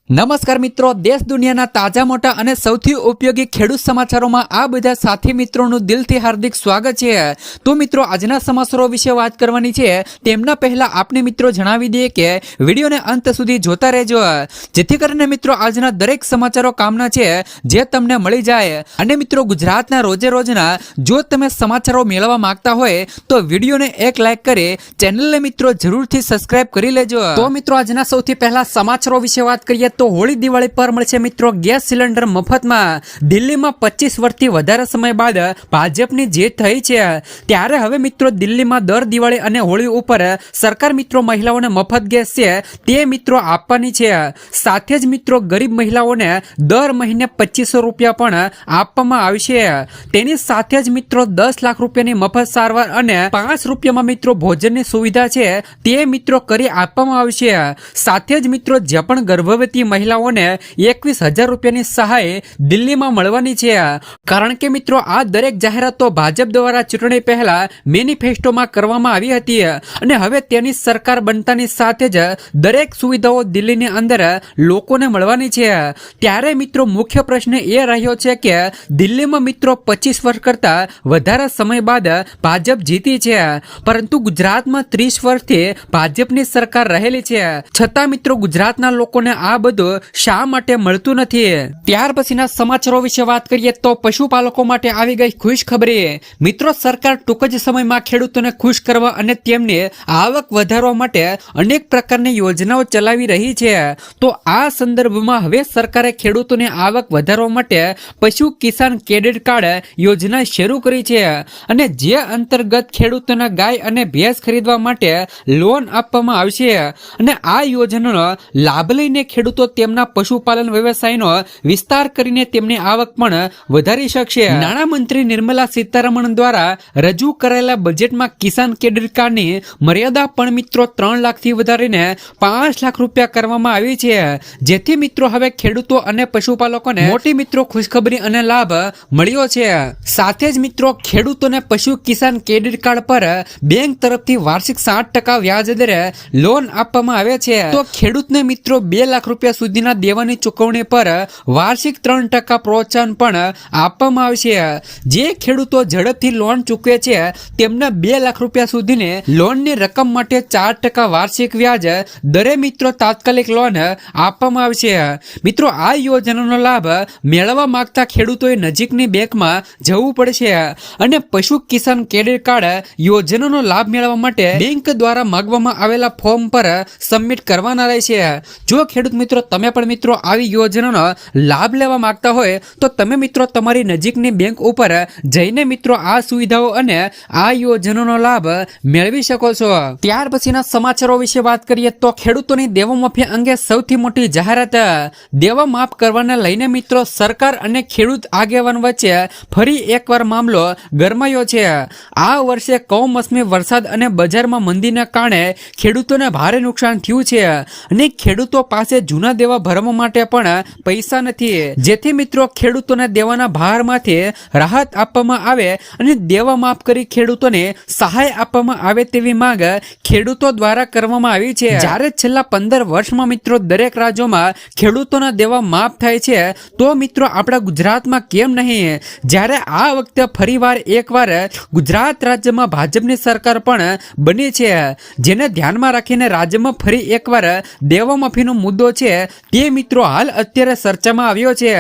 નમસ્કાર મિત્રો, દેશ દુનિયાના તાજા મોટા અને સૌથી ઉપયોગી ખેડૂત સમાચારોમાં આ બધા સાથી મિત્રોનું દિલથી હાર્દિક સ્વાગત છે। તો મિત્રો, આજના સમાચારો વિશે વાત કરવાની છે તેમના પહેલા આપણે મિત્રો જણાવી દઈએ કે વિડીયોને અંત સુધી જોતા રહેજો, જેથી કરીને મિત્રો આજના દરેક સમાચારો કામના છે જે તમને મળી જાય। અને મિત્રો, ગુજરાતના રોજે રોજના જો તમે સમાચારો મેળવવા માંગતા હોય તો વિડીયોને એક લાઈક કરી ચેનલને મિત્રો જરૂરથી સબસ્ક્રાઇબ કરી લેજો। તો મિત્રો, આજના સૌથી પહેલા સમાચારો વિશે વાત કરીએ તો હોળી દિવાળી પર મળશે મિત્રો ગેસ સિલિન્ડર મફતમાં। દિલ્હીમાં 25 વર્ષથી વધારે સમય બાદ ભાજપની જીત થઈ છે, ત્યારે હવે મિત્રો દિલ્હીમાં દર દિવાળી અને હોળી ઉપર સરકાર મિત્રો મહિલાઓને મફત ગેસ છે તે મિત્રો આપવાની છે। સાથે જ મિત્રો ગરીબ મહિલાઓને દર મહિને 2500 રૂપિયા પણ આપવામાં આવશે। તેની સાથે જ મિત્રો 10 લાખ રૂપિયાની મફત સારવાર અને 5 રૂપિયામાં મિત્રો ભોજનની સુવિધા છે તે મિત્રો કરી આપવામાં આવશે। સાથે જ મિત્રો જે પણ ગર્ભવતી મહિલાઓને 21,000 રૂપિયાની સહાય દિલ્હીમાં મળવાની છે, કારણ કે મિત્રો આ દરેક જાહેરાતો ભાજપ દ્વારા ચૂંટણી પહેલા મેનિફેસ્ટોમાં કરવામાં આવી હતી અને હવે તેની સરકાર બનતાની સાથે જ દરેક સુવિધાઓ દિલ્હીની અંદર લોકોને મળવાની છે। ત્યારે મિત્રો મુખ્ય પ્રશ્ન એ રહ્યો છે કે દિલ્હીમાં મિત્રો 25 વર્ષ કરતા વધારે સમય બાદ ભાજપ જીતી છે, પરંતુ ગુજરાતમાં 30 વર્ષથી ભાજપની સરકાર રહેલી છે, છતાં મિત્રો ગુજરાતના લોકોને આ બધું શા માટે મળતું નથી। ત્યાર પછીના સમાચારો વિશે વાત કરીએ તો પશુપાલકો માટે આવી ગઈ ખુશ ખબરી। મિત્રો, સરકાર ટૂંક જ સમયમાં ખેડૂતોને ખુશ કરવા અને તેમની આવક વધારવા માટે અનેક પ્રકારની યોજનાઓ ચલાવી રહી છે। તો આ સંદર્ભમાં હવે સરકારે ખેડૂતોની આવક વધારવા માટે પશુ કિસાન ક્રેડિટ કાર્ડ યોજના શરૂ કરી છે, અને જે અંતર્ગત ખેડૂતોને ગાય અને ભેંસ ખરીદવા માટે લોન આપવામાં આવશે, અને આ યોજનાનો લાભ લઈને ખેડૂતો તેમના પશુપાલન વ્યવસાયનો વિસ્તાર કરીને તેમની આવક પણ વધારી શકશે। નાણામંત્રી નિર્મલા સીતારમણ દ્વારા રજૂ કરાયેલા બજેટમાં કિસાન ક્રેડિટ કાર્ડની મર્યાદા પણ મિત્રો 3 લાખથી વધારીને 5 લાખ રૂપિયા કરવામાં આવી છે, જેથી મિત્રો હવે ખેડૂતો અને પશુપાલકોને મોટી મિત્રો ખુશખબરી અને લાભ મળ્યો છે। સાથે જ મિત્રો ખેડૂતોને પશુ કિસાન ક્રેડિટ કાર્ડ પર બેંક તરફથી વાર્ષિક 7% વ્યાજ દરે લોન આપવામાં આવે છે। તો ખેડૂતને મિત્રો 2 લાખ રૂપિયા સુધીના દેવાની ચૂકવણી પર વાર્ષિક 3% પ્રોત્સાહન પણ આપવામાં આવશે। જે ખેડૂતો ઝડપથી લોન ચૂકવે છે તેમને 2 લાખ રૂપિયા સુધીની લોનની રકમ માટે 4% વાર્ષિક વ્યાજ દરે મિત્રો તાત્કાલિક લોન આપવામાં આવશે। મિત્રો, આ યોજનાનો લાભ મેળવવા માંગતા ખેડૂતોએ નજીકની બેંકમાં જવું પડશે અને પશુ કિસાન ક્રેડિટ કાર્ડ યોજનાનો લાભ મેળવવા માટે બેંક દ્વારા માંગવામાં આવેલા ફોર્મ પર સબમિટ કરવાના રહેશે। જો ખેડૂત મિત્રો તમે પણ મિત્રો આવી યોજનાનો લાભ લેવા માંગતા હોય તો તમે મિત્રો તમારી નજીકની બેંક ઉપર જઈને મિત્રો આ સુવિધાઓ અને આ યોજનાનો લાભ મેળવી શકો છો। ત્યાર પછીના સમાચારો વિશે વાત કરીએ તો ખેડૂતોની દેવા માફી અંગે સૌથી મોટી જાહેરાત। દેવા માફ કરવાને લઈને મિત્રો સરકાર અને ખેડૂત આગેવાન વચ્ચે ફરી એકવાર મામલો ગરમાયો છે। આ વર્ષે કમોસમી વરસાદ અને બજારમાં મંદીના કારણે ખેડૂતોને ભારે નુકસાન થયું છે, અને ખેડૂતો પાસે જૂના દેવા ભરવા માટે પણ પૈસા નથી, જેથી મિત્રો ખેડૂતોને દેવાના ભારમાંથી રાહત આપવામાં આવે અને દેવા માફ કરી ખેડૂતોને સહાય આપવામાં આવે તેવી માંગ ખેડૂતો દ્વારા કરવામાં આવી છે। જ્યારે છેલ્લા 15 વર્ષમાં મિત્રો દરેક રાજ્યોમાં ખેડૂતોના દેવા માફ થાય છે, તો મિત્રો આપણા ગુજરાતમાં કેમ નહીં? જ્યારે આ વખતે ફરીવાર એકવાર ગુજરાત રાજ્યમાં ભાજપની સરકાર પણ બની છે, જેને ધ્યાનમાં રાખીને રાજ્યમાં ફરી એકવાર દેવા માફીનો મુદ્દો છે તે મિત્રો હાલ અત્યારે ચર્ચામાં આવ્યો છે।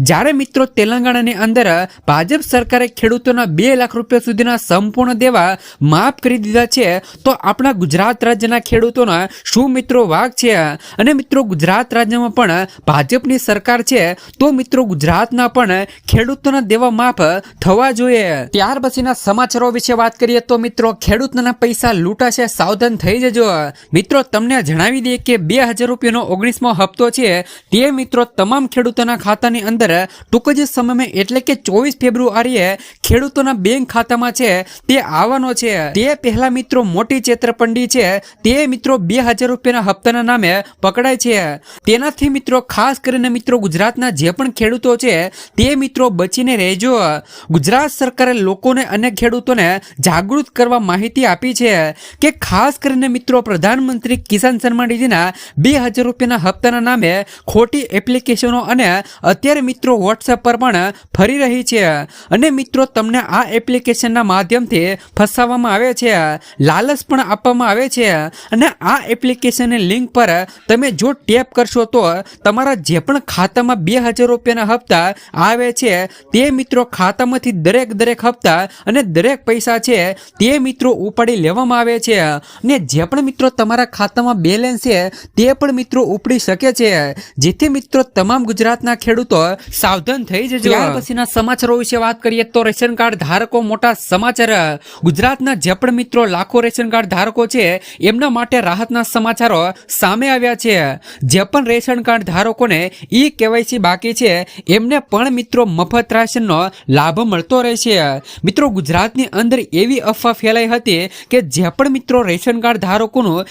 જ્યારે મિત્રો તેલંગાણાની અંદર ભાજપ સરકારે ખેડૂતોના 2 લાખ રૂપિયા સુધીના સંપૂર્ણ દેવા માફ કરી દીધા છે, તો આપણા ગુજરાત રાજ્યના ખેડૂતોના શું મિત્રો વાગ છે? અને મિત્રો ગુજરાત રાજ્યમાં પણ ભાજપની સરકાર છે, તો મિત્રો ગુજરાતના પણ ખેડૂતોના દેવા માફ થવા જોઈએ। ત્યાર પછીના સમાચારો વિશે વાત કરીએ તો મિત્રો ખેડૂતોના પૈસા લૂંટાશે, સાવધાન થઈ જજો। મિત્રો તમને જણાવી દઈએ કે 2000 રૂપિયાનો 19મો હપ્તો છે તે મિત્રો તમામ ખેડૂતોના ખાતાની અંદર ટૂંક જ સમયમાં એટલે કે 24 ફેબ્રુઆરીએ ખેડૂતોના બેંક ખાતામાં છે તે આવવાનો છે। તે પહેલા મિત્રો મોટી છેતરપિંડી છે તે મિત્રો 2000 રૂપિયાના હપ્તાના નામે પકડાય છે। તેનાથી મિત્રો ખાસ કરીને મિત્રો ગુજરાતના જે પણ ખેડૂતો છે તે મિત્રો બચીને રહેજો। ગુજરાત સરકારે લોકોને અને ખેડૂતોને જાગૃત કરવા માહિતી આપી છે કે ખાસ કરીને મિત્રો પ્રધાનમંત્રી કિસાન સન્માન નિધિના 2000 રૂપિયાના હપ્તા પોતાના નામે ખોટી એપ્લિકેશનો અને અત્યારે મિત્રો વોટ્સએપ પર પણ ફરી રહી છે અને મિત્રો તમને આ એપ્લિકેશનના માધ્યમથી ફસાવવામાં આવે છે, લાલચ પણ આપવામાં આવે છે અને આ એપ્લિકેશનની લિંક પર તમે જો ટેપ કરશો તો તમારા જે પણ ખાતામાં 2000 રૂપિયાના હપ્તા આવે છે તે મિત્રો ખાતામાંથી દરેક હપ્તા અને દરેક પૈસા છે તે મિત્રો ઉપાડી લેવામાં આવે છે અને જે પણ મિત્રો તમારા ખાતામાં બેલેન્સ છે તે પણ મિત્રો ઉપડી શકે છે, જેથી મિત્રો તમામ ગુજરાતના ખેડૂતો સાવધાન થઈ જજો. ત્યાર પછીના સમાચારો વિશે વાત કરીએ તો રેશન કાર્ડ ધારકો મોટા સમાચાર. ગુજરાતના જે પણ મિત્રો લાખો રેશન કાર્ડ ધારકો છે એમના માટે રાહતના સમાચારો સામે આવ્યા છે. જે પણ રેશન કાર્ડ ધારકોને KYC બાકી છે એમને પણ મિત્રો મફત રાશનનો લાભ મળતો રહેશે. મિત્રો ગુજરાતની અંદર એવી અફવા ફેલાઈ હતી કે જે પણ મિત્રો રેશન કાર્ડ ધારકોનું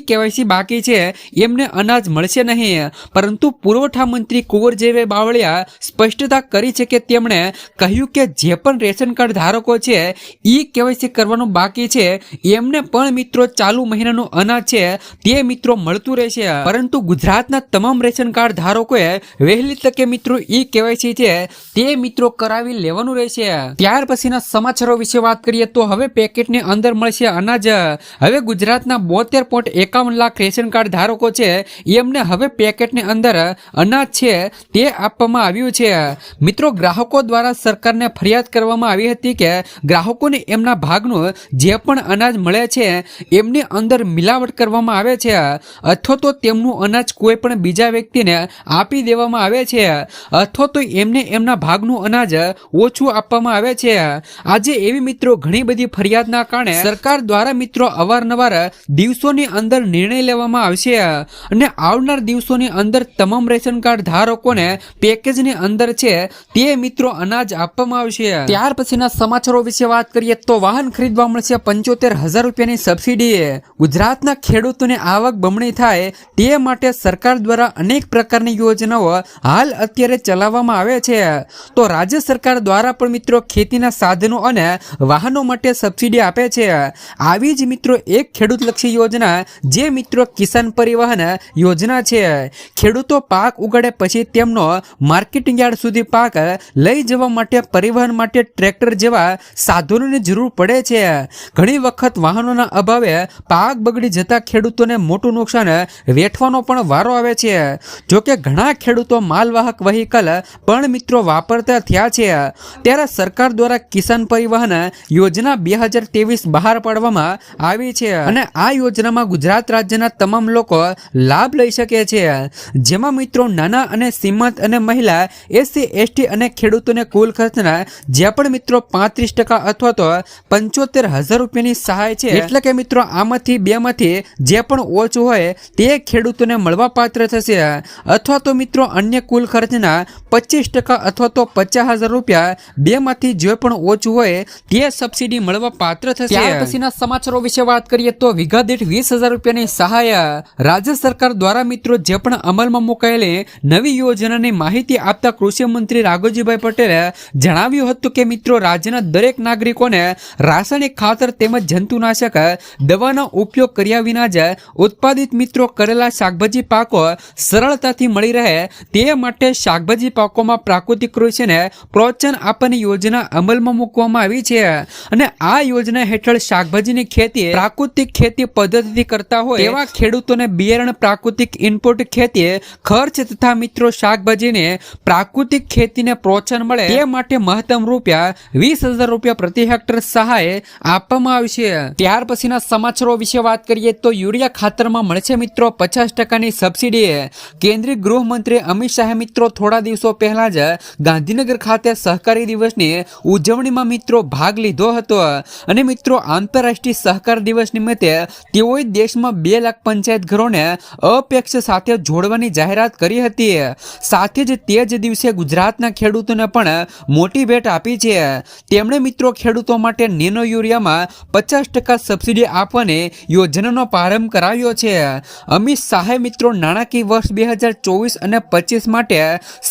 KYC બાકી છે એમને અનાજ મળશે નહીં, પરંતુ પુરવઠા મંત્રી કુંવરજીભાઈ બાવળિયા સ્પષ્ટતા કરી છે કે તેમણે કહ્યું કે જે પણ રેશન કાર્ડ ધારકો છે KYC કરવાનું બાકી છે એમને પણ મિત્રો ચાલુ મહિનાનું અનાજ છે તે મિત્રો મળતું રહેશે, પરંતુ ગુજરાતના તમામ રેશન કાર્ડ ધારકોએ વહેલી તકે મિત્રો KYC છે તે મિત્રો કરાવી લેવાનું રહેશે. ત્યાર પછીના સમાચારો વિશે વાત કરીએ તો હવે પેકેટની અંદર મળશે અનાજ. હવે ગુજરાતના 72.51 લાખ રેશન કાર્ડ ધારકો છે એમને હવે પેકેટની અંદર અનાજ છે તે આપવામાં આવ્યું છે. મિત્રો ગ્રાહકો દ્વારા સરકારને ફરિયાદ કરવામાં આવી હતી કે ગ્રાહકોને એમના ભાગનું જે પણ અનાજ મળે છે એમની અંદર મિલાવટ કરવામાં આવે છે અથવા તો તેમનું અનાજ કોઈ પણ બીજા વ્યક્તિને આપી દેવામાં આવે છે અથવા તો એમને એમના ભાગનું અનાજ ઓછું આપવામાં આવે છે. આજે એવી મિત્રો ઘણી બધી ફરિયાદના કારણે સરકાર દ્વારા મિત્રો અવારનવાર દિવસોની અંદર નિર્ણય લેવામાં આવશે અને આવનાર દિવસોની અંદર તમામ રેશન કાર્ડ ધારકોને પેકેજની અંદર છે તે મિત્રો અનાજ આપવામાં આવશે. ત્યાર પછીના સમાચારો વિશે વાત કરીએ તો વાહન ખરીદવા મળશે 75,000 રૂપિયાની સબસિડી. ગુજરાતના ખેડૂતોની આવક બમણી થાય તે માટે સરકાર દ્વારા અનેક પ્રકારની યોજનાઓ હાલ અત્યારે ચલાવવામાં આવે છે. તો રાજ્ય સરકાર દ્વારા પણ મિત્રો ખેતીના સાધનો અને વાહનો માટે સબસિડી આપે છે. આવી જ મિત્રો એક ખેડૂતલક્ષી યોજના જે મિત્રો કિસાન પરિવહન યોજના છે. ખેડૂતો પાક ઉગાડે પછી તેમનો માર્કેટિંગ યાર્ડ સુધી પાક લઈ જવા માટે પરિવહન માટે ટ્રેક્ટર જેવા સાધનોની જરૂર પડે છે. ઘણી વખત વાહનોના અભાવે પાક બગડી જતા ખેડૂતોને મોટું નુકસાન વેઠવાનો પણ વારો આવે છે. જોકે ઘણા ખેડૂતો માલવાહક વ્હીકલ પણ મિત્રો વાપરતા થયા છે, ત્યારે સરકાર દ્વારા કિસાન પરિવહન યોજના 2023 બહાર પાડવામાં આવી છે અને આ યોજનામાં ગુજરાત રાજ્યના તમામ લોકો લાભ લઈ શકે છે, જેમાં મિત્રો નાના અને સીમાંત અને મહિલા SC ST અને ખેડૂતોને કુલ ખર્ચના જે પણ મિત્રો 35% અથવા તો 75,000 રૂપિયાની સહાય છે. એટલે કે મિત્રો આમાંથી બેમાંથી જે પણ ઓછું હોય તે ખેડૂતોને મળવા પાત્ર થશે અથવા તો મિત્રો અન્ય કુલ ખર્ચના 25% અથવા તો 50,000 રૂપિયા બેમાંથી જે પણ ઓછું હોય તે સબસિડી મળવા પાત્ર થશે. ત્યાર પછીના સમાચારો વિશે વાત કરીએ તો વીઘા દીઠ 20,000 રૂપિયાની સહાય. રાજ્ય સરકાર દ્વારા મિત્રો જે પણ અમલમાં મુકાયેલી નવી યોજનાની માહિતી આપતા કૃષિ મંત્રી રાઘવજીભાઈ પટેલે જણાવ્યું હતું કે મિત્રો રાજ્યના દરેક નાગરિકોને રાસાયણિક ખાતર તેમજ જંતુનાશક દવાનો ઉપયોગ કર્યા વિના જ ઉત્પાદિત મિત્રો કરેલા શાકભાજી પાકો સરળતાથી મળી રહે તે માટે શાકભાજી પાકોમાં પ્રાકૃતિક કૃષિને પ્રોત્સાહન આપવાની યોજના અમલમાં મૂકવામાં આવી છે અને આ યોજના હેઠળ શાકભાજીની ખેતી પ્રાકૃતિક ખેતી પદ્ધતિથી કરતા હોય તેવા ખેડૂતોને બિયારણ પ્રાકૃતિક ઇનપુટ ખેતી ખર્ચ તથા મિત્રો શાકભાજીને પ્રાકૃતિક ખેતીને પ્રોત્સાહન મળે તે માટે મહત્તમ ₹20,000 રૂપિયા પ્રતિ હેક્ટર સહાય આપવામાં આવશે. ત્યાર પછીના સમાચારો વિશે વાત કરીએ તો યુરિયા ખાતરમાં મળશે મિત્રો 50%ની સબસિડી. કેન્દ્રીય ગૃહમંત્રી અમિત શાહે મિત્રો થોડા દિવસો પહેલા જ ગાંધીનગર ખાતે સહકારી દિવસની ઉજવણીમાં મિત્રો ભાગ લીધો હતો અને મિત્રો આંતરરાષ્ટ્રીય સહકાર દિવસ નિમિત્તે તેઓએ દેશમાં 2 લાખ પંચાયત ઘરોને અપેક્ષ સાથે જોડવાની જાહેરાત કરી હતી. સાથે જ તે જ દિવસે ગુજરાતના ખેડૂતોને પણ મોટી ભેટ આપી છે. તેમણે મિત્રો ખેડૂતો માટે નેનો યુરિયામાં 50% સબસિડી આપવાની યોજનાનો પ્રારંભ કરાવ્યો છે. અમિત શાહે મિત્રો નાણાકીય વર્ષ 2024 અને 25 માટે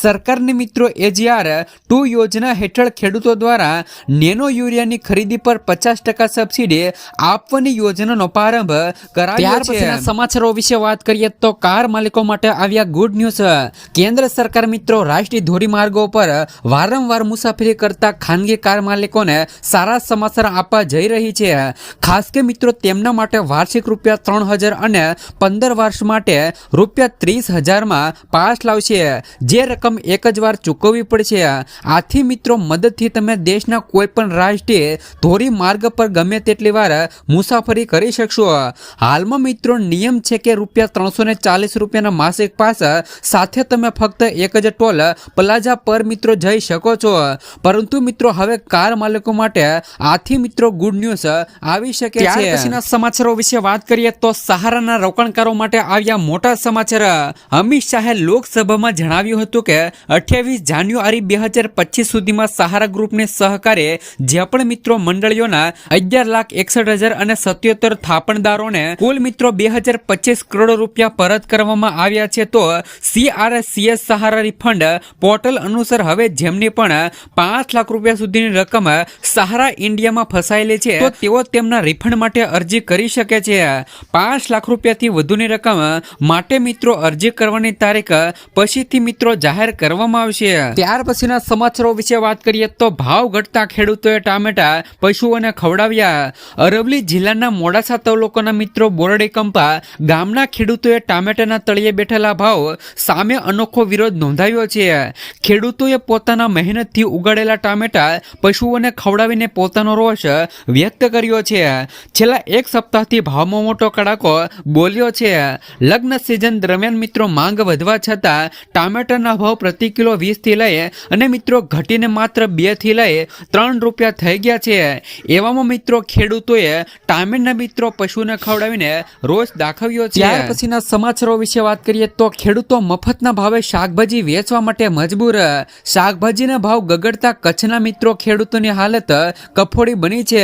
સરકારની મિત્રો AGR2 યોજના હેઠળ ખેડૂતો દ્વારા નેનો યુરિયાની ખરીદી પર 50% સબસિડી આપવાની યોજનાનો પ્રારંભ કરાવ્યો છે. ત્યાર પછીના સમાચારો વિશે વાત કરીએ તો કાર માલિકો માટે આવ્યા ગુડ ન્યૂઝ। કેન્દ્ર સરકાર મિત્રો રાષ્ટ્રીય ધોરીમાર્ગો પર વારંવાર મુસાફરી કરતા ખાનગી કાર માલિકોને સારા સમાચાર આપવા જઈ રહી છે। ખાસ કે મિત્રો તેમના માટે વાર્ષિક ₹3,000 અને 15 વર્ષ માટે ₹30,000 પાસ લાવશે, જે રકમ એક જ વાર ચૂકવવી પડશે। આથી મિત્રો મદદથી તમે દેશના કોઈ પણ રાષ્ટ્રીય ધોરીમાર્ગ પર ગમે તેટલી વાર મુસાફરી કરી શકશો। હાલમાં મિત્રો નિયમ છે કે ₹340 માસિક પાસ સાથે તમે ફક્ત એક જ ટોલ પ્લાઝા પર મિત્રો જઈ શકો છો। પરંતુ મિત્રો હવે કાર માલિકો માટે આથી મિત્રો ગુડ ન્યૂઝ આવી શકે છે। ત્યાર પછીના સમાચારો વિશે વાત કરીએ તો સહારાના રોકાણકારો માટે આવ્યા મોટા સમાચાર। અમિત શાહે લોકસભામાં જણાવ્યું હતું કે 28 જાન્યુઆરી 2025 સુધીમાં સહારા ગ્રુપની સહકારે જે પણ મિત્રો મંડળીઓના 11,61,000 અને 77 થાપણદારોને કુલ મિત્રો 2,025 કરોડ રૂપિયા પરત કરવામાં આવ્યા છે। તો CRCS સહારા રિફંડ પોર્ટલ અનુસાર હવે જેમની પણ 5 લાખ રૂપિયા સુધીની રકમ સહારા ઇન્ડિયામાં ફસાયેલી છે તો તેઓ તેમના રિફંડ માટે અરજી કરી શકે છે। 5 લાખ રૂપિયાથી વધુની રકમ માટે મિત્રો અરજી કરવાની તારીખ પછીથી મિત્રો જાહેર કરવામાં આવશે। ત્યાર પછીના સમાચારો વિશે વાત કરીએ તો ભાવ ઘટતા ખેડૂતોએ ટામેટા પશુઓને ખવડાવ્યા। અરવલ્લી જિલ્લાના મોડાસા તાલુકાના મિત્રો બોરડી કંપા ગામના ખેડૂતોએ ટામેટાના તળિયે બેઠેલા ભાવ સામે અનોખો વિરોધ નોંધાવ્યો છે। ખેડૂતોએ પોતાના મહેનતથી ઉગાડેલા ટામેટા પશુઓને ખવડાવીને પોતાનો રોષ વ્યક્ત કર્યો છે। છેલ્લા એક સપ્તાહથી ભાવમાં મોટો કડાકો બોલ્યો છે। લગ્ન સિઝન દરમિયાન મિત્રો માંગ વધવા છતાં ટામેટાના ભાવ પ્રતિ કિલો 20 થી લઈ અને મિત્રો ઘટીને માત્ર 2 થી લઈ 3 રૂપિયા થઈ ગયા છે। એવામાં મિત્રો ખેડૂતોએ ટામેટાના મિત્રો પશુને ખવડાવીને રોષ દાખવ્યો છે। ત્યાર પછીના સમાચારો વિશે વાત કરીએ તો ખેડૂતો મફતના ભાવે શાકભાજી વેચવા માટે મજબૂર। શાકભાજીના ભાવ ગગડતા કચ્છના મિત્રો ખેડૂતોની હાલત કફોડી બની છે।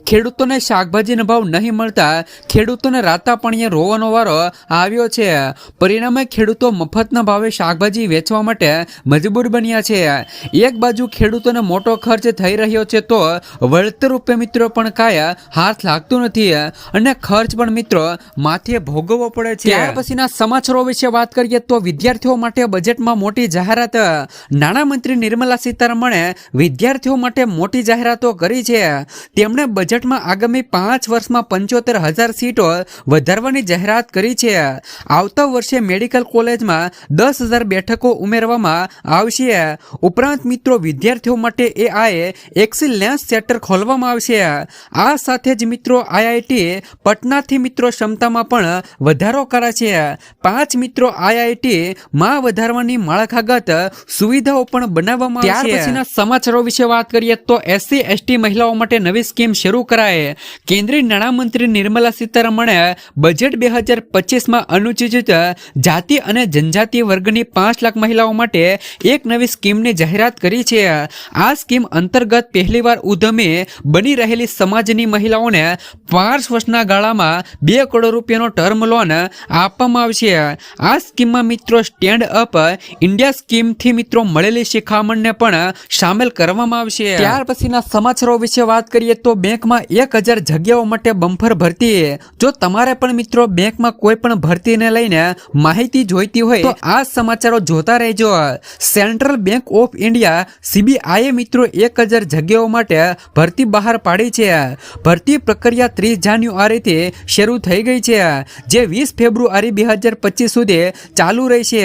ખેડૂતોને શાકભાજીના ભાવ નહીં મળતા ખેડૂતોને રાતા પાણીએ રોવાનો વારો આવ્યો છે। પરિણામે ખેડૂતો મફતના ભાવે શાકભાજી વેચવા માટે મજબૂર બન્યા છે। એક બાજુ ખેડૂતોને મોટો ખર્ચ થઈ રહ્યો છે તો વળતર રૂપે મિત્રો પણ કાંઈ હાથ લાગતું નથી અને ખર્ચ પણ મિત્રો માથે ભોગવવો પડે છે। ત્યાર પછીના સમાચારો વિશે વાત કરીએ તો વિદ્યાર્થીઓ માટે બજેટમાં મોટી જાહેરાત। નાણામંત્રી નિર્મલા સીતારમણે વિદ્યાર્થીઓ માટે મોટી જાહેરાતો કરી છે। તેમણે બજેટમાં આગામી 5 વર્ષમાં 75,000 સીટો વધારવાની જાહેરાત કરી છે। આવતા વર્ષે મેડિકલ કોલેજમાં 10,000 બેઠકો ઉમેરવામાં આવશે। ઉપરાંત મિત્રો વિદ્યાર્થીઓ માટે AI એક્સિલન્સ સેન્ટર ખોલવામાં આવશે। આ સાથે જ મિત્રો IIT પટનાથી મિત્રો ક્ષમતામાં પણ વધારો કરાશે। 5 મિત્રો IIT માં વધારવાની માળખાગત સુવિધાઓ પણ બનાવવામાં આવશે। ત્યાર પછીના સમાચારો વિશે વાત કરીએ તો SC/ST મહિલાઓ માટે નવી સ્કીમ શરૂ કરાય। કેન્દ્રીય નાણામંત્રી નિર્મલા સીતારમણે બજેટ 2025માં અનુસૂચિત જાતિ અને જનજાતિ વર્ગની 5 લાખ મહિલાઓ માટે એક નવી સ્કીમની જાહેરાત કરી છે। આ સ્કીમ અંતર્ગત પહેલીવાર ઉદ્યમી બની રહેલી સમાજની મહિલાઓને 5 વર્ષના ગાળામાં 2 કરોડ રૂપિયાનો ટર્મ લોન આપવામાં આવશે। આ સ્કીમમાં મિત્રો સ્ટેન્ડ અપ ઇન્ડિયા સ્કીમથી મિત્રો મળેલી શિખામણને પણ સામેલ કરવામાં આવશે। ત્યાર પછીના સમાચારો વિશે વાત કરીએ તો બેંકમાં 1,000 જગ્યાઓ માટે બમ્પર ભરતી। જો તમારે પણ મિત્રો બેંકમાં કોઈ પણ ભરતીને લઈને માહિતી જોઈતી હોય તો આ સમાચારો જોતા રહેજો। Central bank of India CBI મિત્રો 1,000 જગ્યાઓ માટે ભરતી બહાર પાડી છે। ભરતી પ્રક્રિયા 30 જાન્યુઆરીથી શરૂ થઈ ગઈ છે, જે 20 ફેબ્રુઆરી 2025 સુધી ચાલુ રહેશે।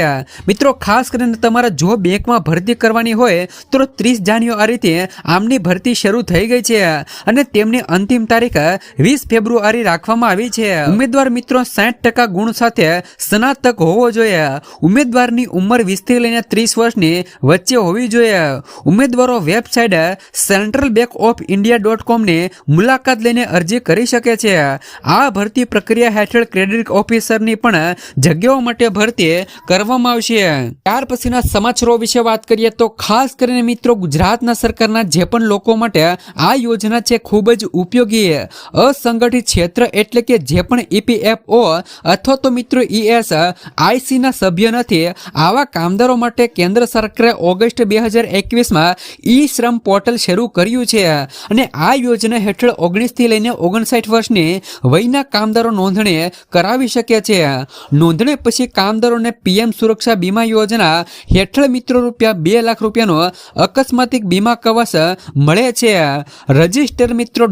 મિત્રો ખાસ કરીને તમારે જો બેંકમાં ભરતી કરવાની હોય તો 30 જાન્યુઆરીથી આમની ભરતી શરૂ થઈ ગઈ છે અને તેમની અંતિમ તારીખ 20 ફેબ્રુઆરી રાખવામાં આવી છે। ઉમેદવાર મિત્રો 60% ગુણ સાથે સ્નાતક હોવો જોઈએ। ઉમેદવારની ઉંમર 20 થી લઈને 30 વર્ષની વચ્ચે હોવી જોઈએ। ઉમેદવારો વેબસાઇટ centralbankofIndia.com ની મુલાકાત લઈને અરજી કરી શકે છે। આ ભરતી પ્રક્રિયા હેઠળ ક્રેડિટ ઓફિસરની પણ જગ્યાઓ માટે ભરતી કરવામાં આવશે। ત્યાર પછીના સમાચારો વિશે વાત કરીએ તો ખાસ કરીને મિત્રો ગુજરાતના સરકારના જે પણ લોકો માટે આ યોજના છે ખૂબ જ ઉપયોગી। અસંગઠિત ક્ષેત્ર એટલે કે જે પણ EPFO અથવા તો મિત્રો ESIC ના સભ્ય નથી આવા કામદારો માટે કેન્દ્ર સરકારે ઓગસ્ટ 2021માં ઈ-શ્રમ પોર્ટલ શરૂ કર્યું છે અને આ યોજના હેઠળ 19 થી લઈને 59 વર્ષની વયના કામદારો નોંધણી કરાવી શકે છે। નોંધણી પછી કામદારોને પીએમ સુરક્ષા બીમા યોજના હેઠળ મિત્રો રૂપિયા 2 લાખ રૂપિયાનો અકસ્માતિક બીમા કવચ મળે છે. રજિસ્ટર મિત્રો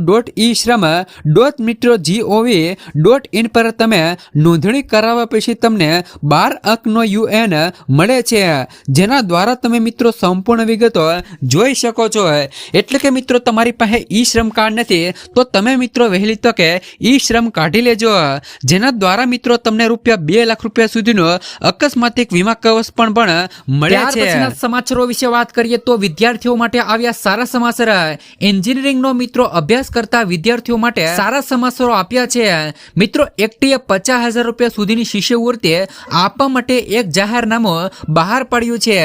.eShram.gov.in પર તમે નોંધણી કરાવ્યા પછી તમને 12 અંકનો UN મળે છે, જેના દ્વારા તમે મિત્રો સંપૂર્ણ વિગતો જોઈ શકો છો. એટલે કે મિત્રો તમારી પાસે ઈ શ્રમ કાર્ડ નથી તો તમે મિત્રો વહેલી તકે ઈ શ્રમ કાઢી લેજો, જેના દ્વારા મિત્રો તમને રૂપિયા 2 લાખ રૂપિયા સુધીનો અકસ્માતિક વીમા કવચ પણ મળે છે. સમાચારો વિશે વાત કરીએ તો વિદ્યાર્થીઓ માટે આવ્યા સારા સમાચાર. એન્જિનિયરિંગનો મિત્રો અભ્યાસ કરતા વિદ્યાર્થીઓ માટે સારા સમાચારો આપ્યા છે. મિત્રો એકટીએ 50,000 રૂપિયા સુધીની શિષ્યવૃત્તિ આપવા માટે એક જાહેરનામું બહાર પાડ્યું છે.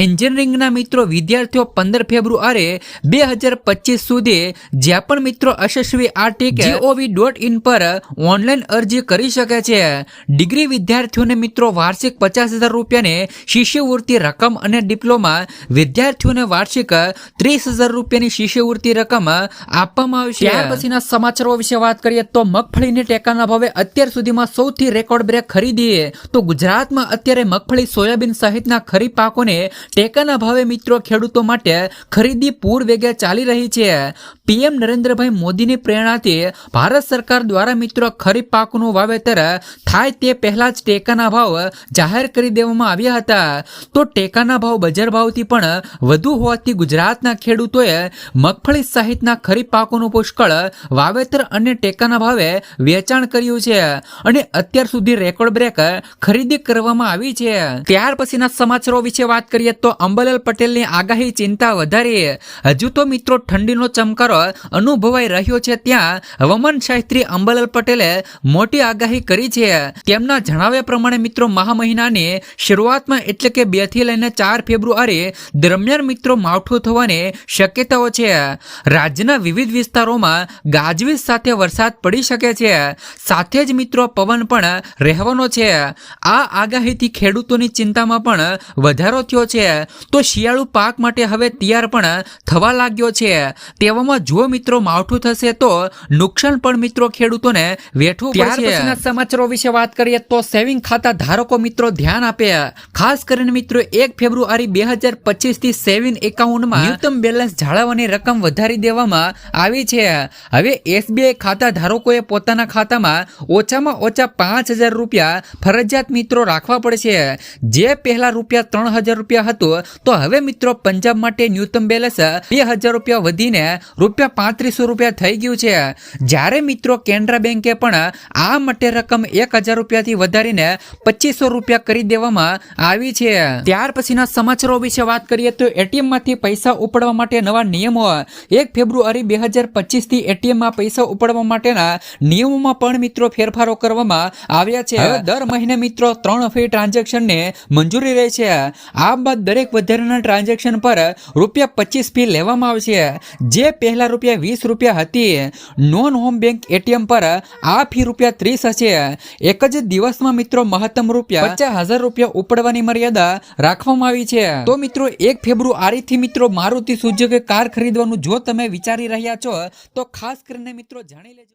એન્જિનિયરિંગના મિત્રો વિદ્યાર્થીઓ 15 ફેબ્રુઆરી 2025 સુધી જ્યાં પણ મિત્રો યશસ્વી આ ટિકિટ gov.in પર ઓનલાઈન અરજી કરી શકે છે. ડિગ્રી વિદ્યાર્થીઓને મિત્રો વાર્ષિક 50,000 રૂપિયાની શિષ્યવૃત્તિ રકમ અને ડિપ્લોમા વિદ્યાર્થીઓને વાર્ષિક 30,000 રૂપિયાની શિષ્યવૃત્તિ રકમ આપવામાં આવશે. ત્યાર પછીના સમાચારો વિશે વાત કરીએ તો મગફળીની ટેકાના ભાવે અત્યાર સુધીમાં સૌથી રેકોર્ડ બ્રેક ખરીદી. તો ગુજરાતમાં અત્યારે મગફળી, સોયાબીન સહિતના ખરીફ પાકોને ટેકાના ભાવે મિત્રો ખેડૂતો માટે ખરીદી પૂર વેગે ચાલી રહી છે. પીએમ નરેન્દ્રભાઈ મોદીની પ્રેરણાથી ભારત સરકાર દ્વારા મિત્રો ખરીફ પાકનું વાવેતર થાય તે પહેલા જ ટેકાના ભાવ જાહેર કરી દેવામાં આવ્યા હતા. તો ટેકાના ભાવ બજાર ભાવથી પણ વધુ હોવાથી ગુજરાતના ખેડૂતોએ મગફળી સહિતના ખરીફ પાકોનું પુષ્કળ વાવેતર અને ટેકાના ભાવે વેચાણ કર્યું છે અને અત્યાર સુધી રેકોર્ડ બ્રેક ખરીદી કરવામાં આવી છે. ત્યાર પછીના સમાચારો વિશે વાત કરીએ તો અંબાલાલ પટેલની આગાહી ચિંતા વધારી. હજુ તો મિત્રો ઠંડીનો ચમકારો અનુભવાઈ રહ્યો છે, ત્યાં હવામાન શાસ્ત્રી અંબાલાલ પટેલે મોટી આગાહી કરી છે. તેમના જણાવ્યા પ્રમાણે મિત્રો મહા મહિનાની શરૂઆતમાં એટલે કે 2 થી લઈને 4 ફેબ્રુઆરી દરમિયાન મિત્રો માવઠું થવાની શક્યતાઓ છે. રાજ્યના વિવિધ વિસ્તારોમાં ગાજવીજ સાથે વરસાદ પડી શકે છે, સાથે જ મિત્રો પવન પણ રહેવાનો છે. આ આગાહીથી ખેડૂતોની ચિંતામાં પણ વધારો થયો છે. તો શિયાળુ પાક માટે હવે તૈયાર પણ થવા લાગ્યો છે. તેવામાં જો મિત્રો માવઠું થશે તો નુકસાન પણ મિત્રો ખેડૂતોને વેઠવું પડશે. સમાચારો વિશે વાત કરીએ તો સેવિંગ ખાતા ધારકો મિત્રો ધ્યાન આપે. ખાસ કરીને મિત્રો 1 ફેબ્રુઆરી 2025 થી સેવિંગ એકાઉન્ટમાં ન્યૂનતમ બેલેન્સ જાળવવાની રકમ વધારી દેવામાં આવી છે. હવે SBI ખાતા ધારકોએ પોતાના ખાતામાં ઓછામાં ઓછા 5,000 રૂપિયા ફરજિયાત મિત્રો રાખવા પડશે. જે પહેલા રૂપિયા 3,000 રૂપિયા હતું તો હવે મિત્રો પંજાબ માટે ન્યૂનતમ બેલેન્સ 2,000 રૂપિયા વધીને રૂપિયા 3,500 રૂપિયા થઈ ગયું છે. જ્યારે મિત્રો કેનરા બેંકે પણ આ માટે રકમ 1,000 રૂપિયાથી વધારીને 2,500 રૂપિયા કરી દેવામાં આવી છે. ત્યાર પછીના સમાચારો વિશે વાત કરીએ તો એટીએમ માંથી પૈસા ઉપાડવા માટે નવા નિયમો. 1 ફેબ્રુઆરી 2025 થી એટીએમ માં પૈસા ઉપાડવા માટેના નિયમોમાં પણ મિત્રો ફેરફારો કરવામાં આવ્યા છે. દર મહિને મિત્રો 3 ફી ટ્રાન્ઝેક્શનને મંજૂરી રહે છે. આ બાદ દરેક વધારાના ટ્રાન્ઝેક્શન પર રૂપિયા 25 ફી લેવામાં આવશે, જે પહેલા રૂપિયા 20 રૂપિયા હતી. નોન હોમ બેંક એટીએમ પર આ ફી રૂપિયા 30 હશે. એક જ દિવસમાં મિત્રો મહત્તમ રૂપિયા 50,000 રૂપિયા ઉપાડવાની મર્યાદા રાખવામાં આવી છે. તો મિત્રો 1 ફેબ્રુઆરી થી મિત્રો મારુતિ સુઝુકી કાર ખરીદવાનું જો તમે વિચારી રહ્યા છો તો ખાસ કરીને મિત્રો જાણી લેજો.